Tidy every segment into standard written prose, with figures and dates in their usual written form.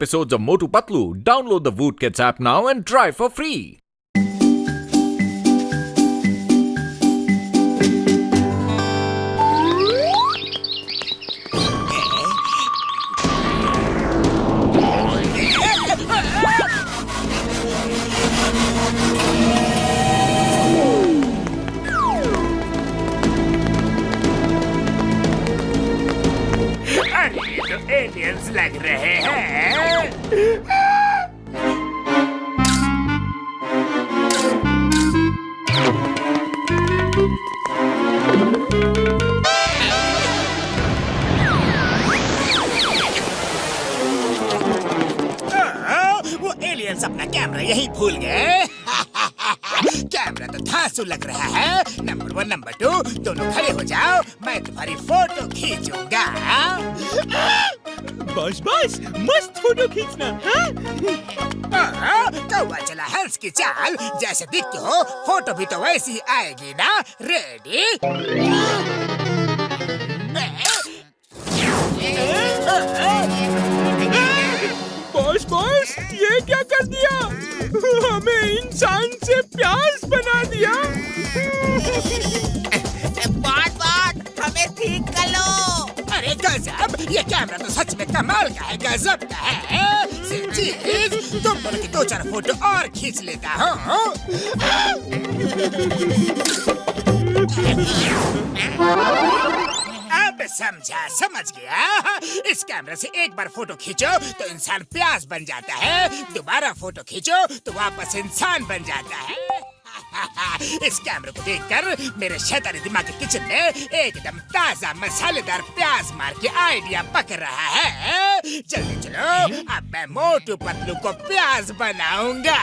Episodes of Motu Patlu. Download the Voot Kids app now and try for free. अरे ये तो aliens लग रहे हैं। वो एलियंस अपना कैमरा यही भूल गए। कैमरा तो धांसू लग रहा है। नंबर 1 नंबर 2 दोनों खड़े हो जाओ, मैं तुम्हारी फोटो खींचूंगा। बस मस्त फोटो खींचना। कौवा चला हंस की चाल, जैसे दिखते हो फोटो भी तो वैसी आएगी ना। रेडी? बॉस ये क्या कर दिया? हमें इंसान से प्याज बना दिया। बात हमें ठीक कर लो। अरे गजब, ये कैमरा तो सच में कमाल का है, गजब का है। चीज तुम दोनों की 2-4 फोटो और खींच लेता हूँ। अब समझ गया। इस कैमरे से एक बार फोटो खींचो तो इंसान प्याज बन जाता है, दोबारा फोटो खींचो तो वापस इंसान बन जाता है। इस कैमरे को देखकर मेरे शैतानी दिमाग के किचन में एकदम ताजा मसालेदार प्याज मार के आइडिया पक रहा है। जल्दी चलो, अब मैं मोटू पतलू को प्याज बनाऊंगा।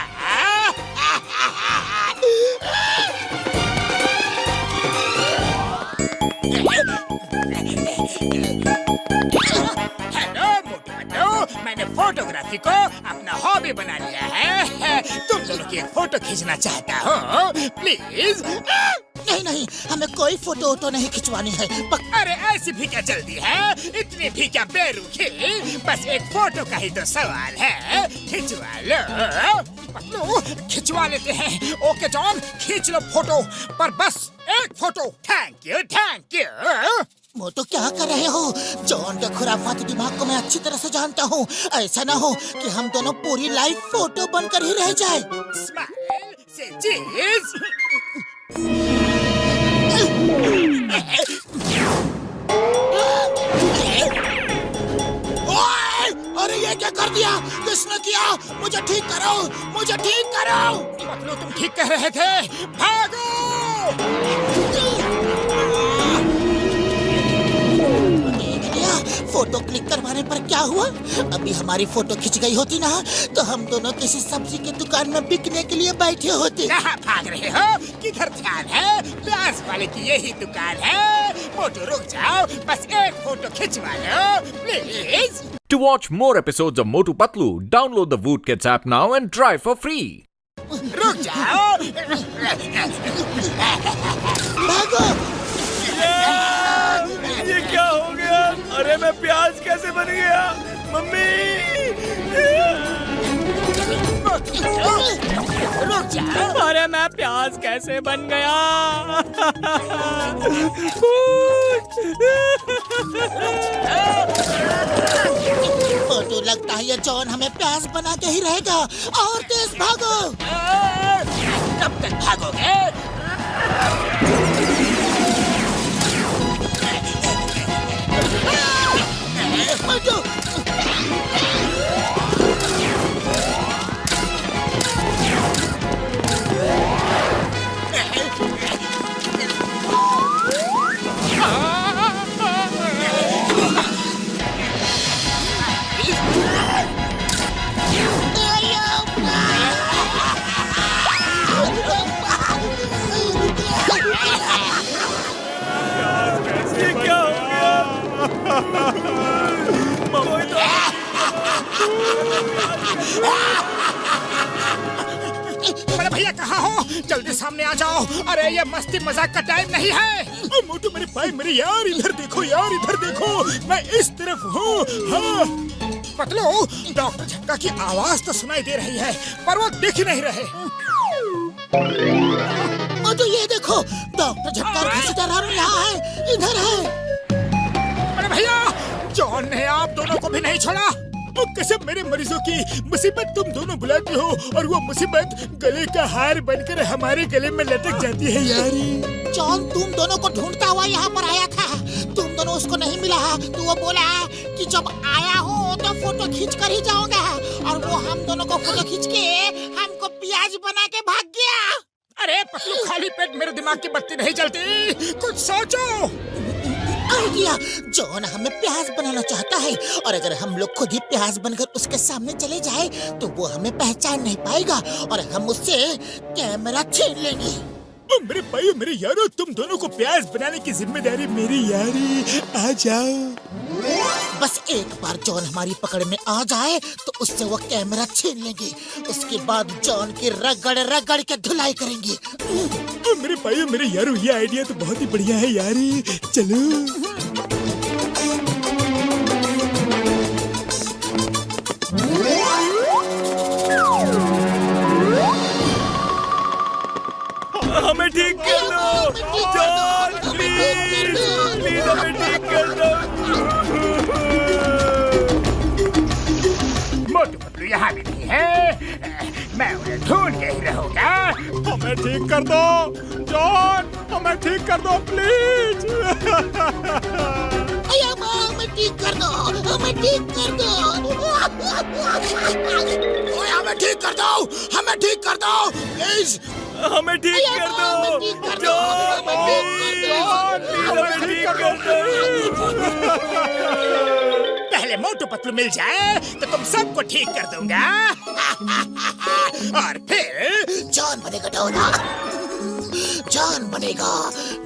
हेलो मोटू पतलू, मैंने फोटोग्राफी को अपना हॉबी बना लिया है। तुम दोनों की एक फोटो खींचना चाहता हूँ, प्लीज। नहीं, हमें कोई फोटो तो नहीं खिंचवानी है। अरे ऐसी भी क्या जल्दी है, इतनी भी क्या बेरुखी। बस एक फोटो का ही तो सवाल है, खिंचवा लो। पतलू खिंचवा लेते हैं। ओके जॉन, खींच लो फोटो, पर बस एक फोटो। Thank you. मोटू क्या कर रहे हो? जॉन के खुराफाती दिमाग को मैं अच्छी तरह से जानता हूँ। ऐसा ना हो कि हम दोनों पूरी लाइफ फोटो बनकर ही रह जाए। स्माइल से चीज। अरे ये क्या कर दिया? किसने किया? मुझे ठीक करो। पतलू तुम ठीक कह रहे थे, भागो। फोटो क्लिक करवाने पर क्या हुआ? अभी हमारी फोटो खिंच गई होती ना तो हम दोनों किसी सब्जी की दुकान में बिकने के लिए बैठे होते। कहाँ भाग रहे हो? किधर ध्यान है? प्याज वाले की यही दुकान है। मोटू रुक जाओ, बस एक फोटो खिंचवा लो please. To watch more episodes of Motu Patlu, download the Voot Kids app now and try for free. रुक जाओ। भागो। ये क्या हो गया? अरे मैं प्याज कैसे बन गया? मम्मी! रुक जाओ। अरे मैं प्याज कैसे बन गया? फोटो लगता है ये जॉन हमें प्याज बना के ही रहेगा। और तेज भागो। कब तक भागोगे? ये क्या हो गया? बड़े भैया कहाँ हो? जल्दी सामने आ जाओ। अरे ये मस्ती मजाक का टाइम नहीं है। मोटू मेरे भाई, मेरे यार इधर देखो, मैं इस तरफ हूँ। हाँ पतलू, डॉक्टर झक्का की आवाज तो सुनाई दे रही है पर वो दिख नहीं रहे। मोटू ये देखो, डॉक्टर झक्का और घसीटाराम रानू यहाँ है, इधर है। अरे भैया, जॉन ने आप दोनों को भी नहीं छोड़ा। वो कसम मेरे मरीजों की, मुसीबत तुम दोनों बुलाते हो और वो मुसीबत गले का हार बनकर हमारे गले में लटक जाती है यारी। जॉन तुम दोनों को ढूंढता हुआ यहाँ पर आया था, तुम दोनों उसको नहीं मिला तो वो बोला कि जब आया हो तो फोटो खींच कर ही जाऊंगा, और वो हम दोनों को फोटो खींच के हमको प्याज बना के भाग गया। अरे पतलू, खाली पेट मेरे दिमाग की बत्ती नहीं जलती, कुछ सोचो। आइडिया, जॉन हमें प्याज बनाना चाहता है और अगर हम लोग खुद ही प्याज बनकर उसके सामने चले जाए तो वो हमें पहचान नहीं पाएगा और हम उससे कैमरा छीन लेंगे। मेरे भाई, मेरे यारो, तुम दोनों को प्याज बनाने की जिम्मेदारी मेरी यारी। आ जाओ। बस एक बार जॉन हमारी पकड़ में आ जाए तो उससे वो कैमरा छीन लेंगे। उसके बाद जॉन की रगड़ रगड़ के धुलाई करेंगे। मेरे भाई, मेरे यारो, ये आइडिया तो बहुत ही बढ़िया है यारी। चलो। हमें ठीक कर दो जॉन, प्लीज प्लीज हमें ठीक कर दो। मोटू पतलू यहाँ भी नहीं है, मैं उन्हें ढूंढ के ही रहूंगा। हमें ठीक कर दो जॉन, हमें ठीक कर दो प्लीज। अया माँ, हमें ठीक कर दो, हमें ठीक कर दो। ओए, हमें ठीक कर दो, हमें ठीक कर दो प्लीज। हमें ठीक कर दो जॉन, हमें ठीक कर दो। पहले मोटू पतलू मिल जाए तो तुम सबको ठीक कर दूंगा। और फिर जॉन बनेगा डॉन, जॉन बनेगा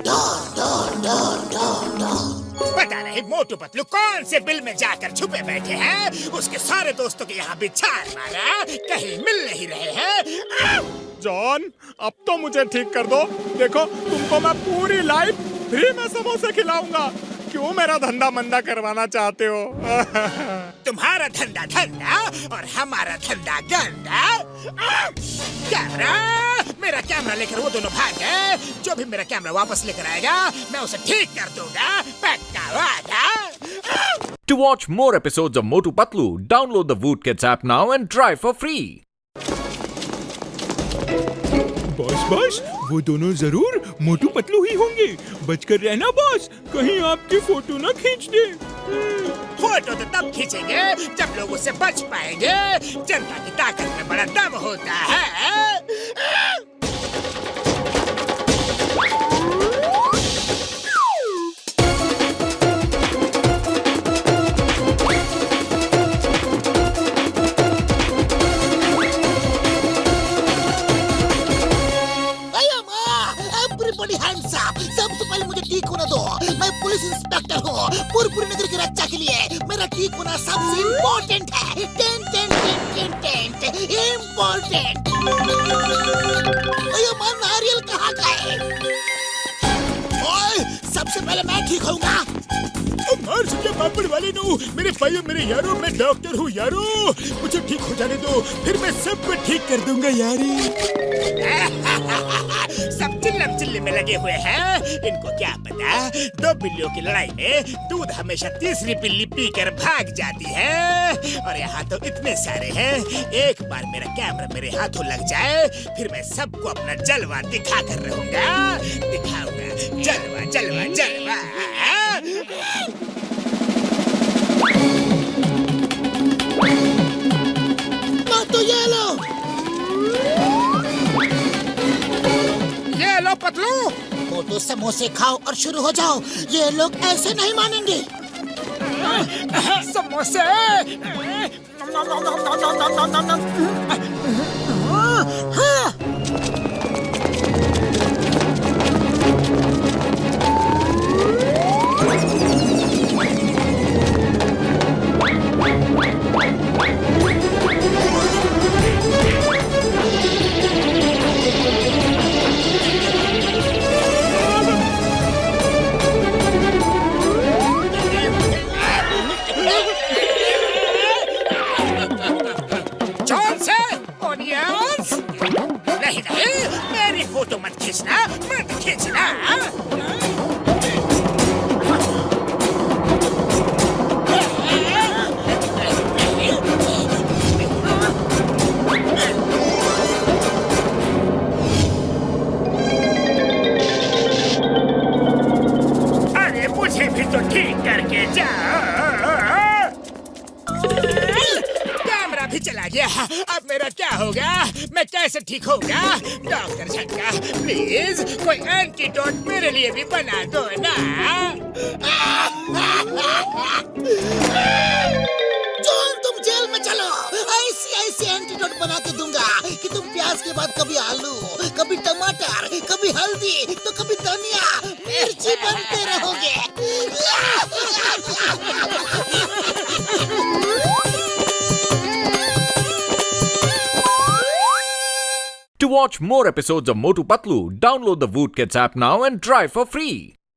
Don Don Don Don Don. पता नहीं मोटू पतलू कौन से बिल में जाकर छुपे बैठे हैं। उसके सारे दोस्तों के यहाँ भी छान मारा, कहीं मिल नहीं रहे हैं। जॉन, अब तो मुझे ठीक कर दो। देखो, तुमको मैं पूरी लाइफ फ्री में समोसे खिलाऊंगा। क्यों मेरा धंधा मंदा करवाना चाहते हो? तुम्हारा धंधा धंधा और हमारा धंधा गंदा। कैमरा, मेरा कैमरा लेकर वो दोनों भाग गए। जो भी मेरा कैमरा वापस लेकर आएगा मैं उसे ठीक कर दूंगा, पक्का वादा। To watch more episodes of Motu Patlu, download the Voot Kids app now and try for free. Boss, वो दोनों जरूर मोटू पतलू ही होंगे। बचकर रहना बॉस, कहीं आपकी फोटो ना खींच दे। फोटो तो तब खींचेंगे जब लोग उससे बच पाएंगे। जनता की ताकत में बड़ा दम होता है। सबसे पहले मुझे ठीक होना दो। मैं पुलिस इंस्पेक्टर हूँ, पूरी नगर की रक्षा के लिए मेरा ठीक होना सबसे इम्पोर्टेंट है। इम्पोर्टेंट। नारियल कहाँ गए? ओए, सबसे पहले मैं ठीक होऊंगा। मार सुनिए पापड़ वाले नो, मेरे भाइयों, मेरे यारों, मैं डॉक्टर हूँ यारो। मुझे ठीक हो जाने दो, फिर मैं सबको ठीक कर दूंगा यारी। सब चिल्लम चिल्ली में लगे हुए हैं। इनको क्या पता, दो बिल्लियों की लड़ाई में दूध हमेशा तीसरी बिल्ली पीकर भाग जाती है। और यहाँ तो इतने सारे हैं। एक बार मेरा कैमरा मेरे हाथों लग जाए, फिर मैं सबको अपना जलवा दिखा कर रहूंगा। दिखाऊंगा जलवा जलवा जलवा। तो ये लो पतलू। मोटू, समोसे खाओ और शुरू हो जाओ। ये लोग ऐसे नहीं मानेंगे। समोसे। नहीं नहीं, मेरी फोटो मत खींचना, मत खींचना। अरे मुझे भी तो ठीक करके जाओ। कैमरा भी चला गया, अब मेरा क्या होगा? मैं कैसे ठीक होगा? डॉक्टर झटका, प्लीज कोई एंटीडोट मेरे लिए भी बना दो ना। जॉन, तुम जेल में चलो। ऐसी एंटीडोट बना के दूंगा कि तुम प्याज के बाद कभी आलू, कभी टमाटर, कभी हल्दी, तो कभी धनिया, मिर्ची बनते रहोगे। To watch more episodes of Motu Patlu, download the Voot Kids app now and try for free.